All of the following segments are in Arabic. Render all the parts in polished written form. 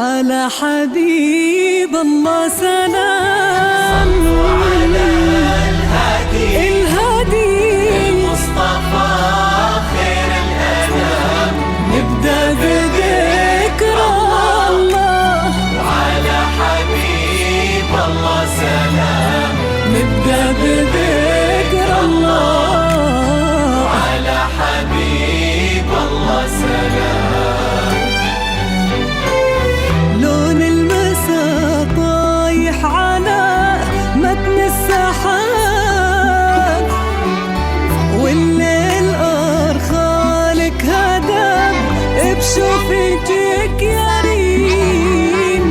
على حبيب الله سلام. صلوا على الهادي المصطفى خير الأنام. نبدأ بذكر الله وعلى حبيب الله سلام. نبدأ بذكر الله وعلى حبيب الله سلام. لون المساء طايح على متن السحاب، والليل أرخالك هداب بشوفتك يا ريم.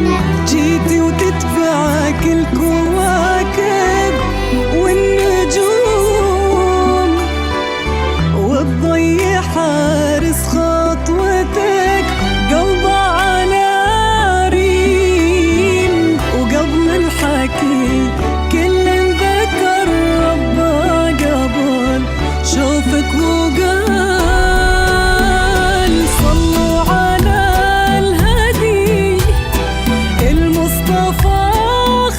جيتي وتتبعك الكواكب والنجوم، والضي حارس خطوتك قلبه على ريم. وقبل الحكي كل ذكر ربه قبل شوفك وقال صلوا على الهادي المصطفى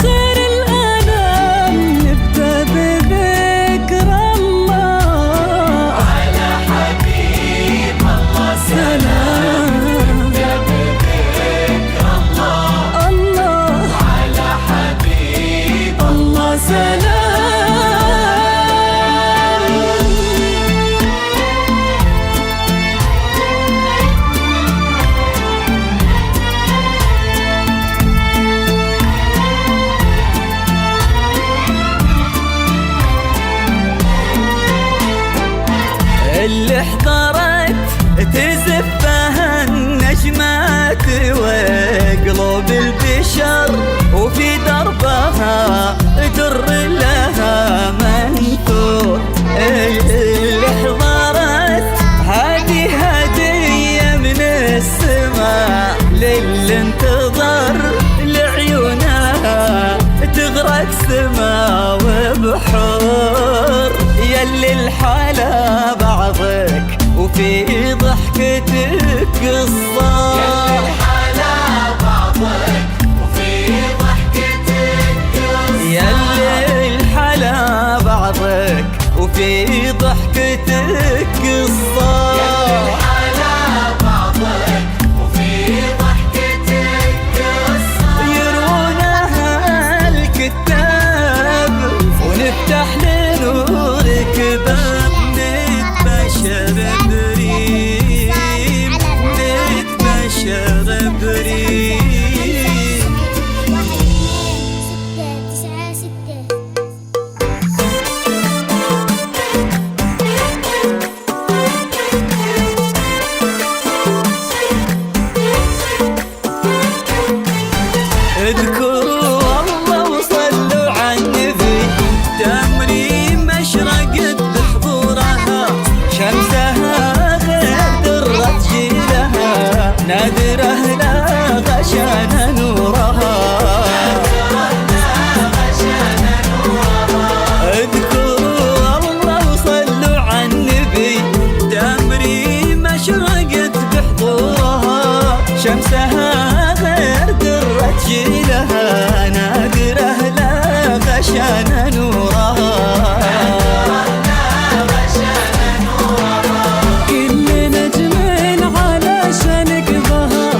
خير الأنام. نبدأ بذكر الله على حبيب الله سلام. نبدأ بذكر الله. الله على حبيب الله سلام. اللي احضرت تزفها النجمات وقلوب البشر، وفي دربها در لها منثور. اللي احضرت هذه هدية من السماء للي انتظر لعيونها تغرق سما وبحور. يلي الحلا بعضك وفي ضحكتك قصة. يلي الحلا بعضك وفي ضحكتك قصة. يلي الحلا بعضك وفي ضحكتك قصة. يلي الحلا بعضك وفي ضحكتك قصة. يروونها الكتاب ونفتح لنورك باب نتبشر بريم. نتبشر بريم. اذكروا الله وصلوا على النبي، تمرين مشرقت بحضورها، شمسها غير درت جيلها، نادره لا غشان نورها. اذكروا الله وصلوا على النبي، تمرين مشرقت بحضورها، شمسها غير درت جيلها، نادره لا غشان نورها. كل نجم علشانك ظهر،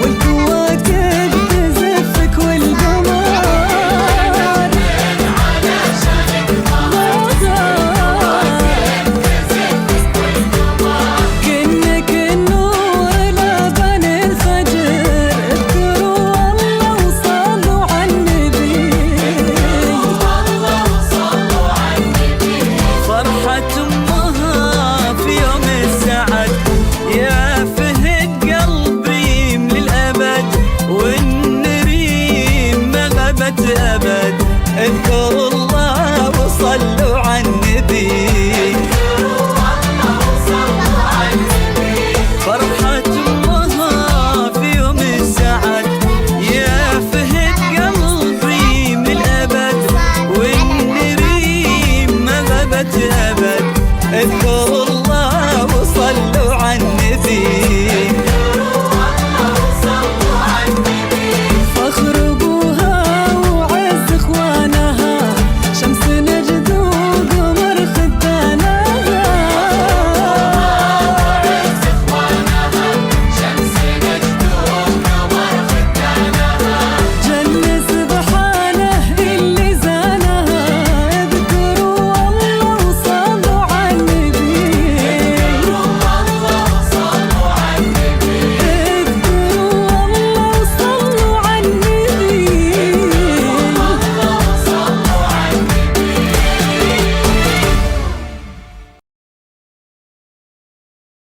والكواكب تزفك والقمر كأنك النور لبن الفجر. اذكروا الله وصلوا على النبي. فرحة أمها في يوم السعد، يا فهد قلبي من الأبد، والنريم ما غابت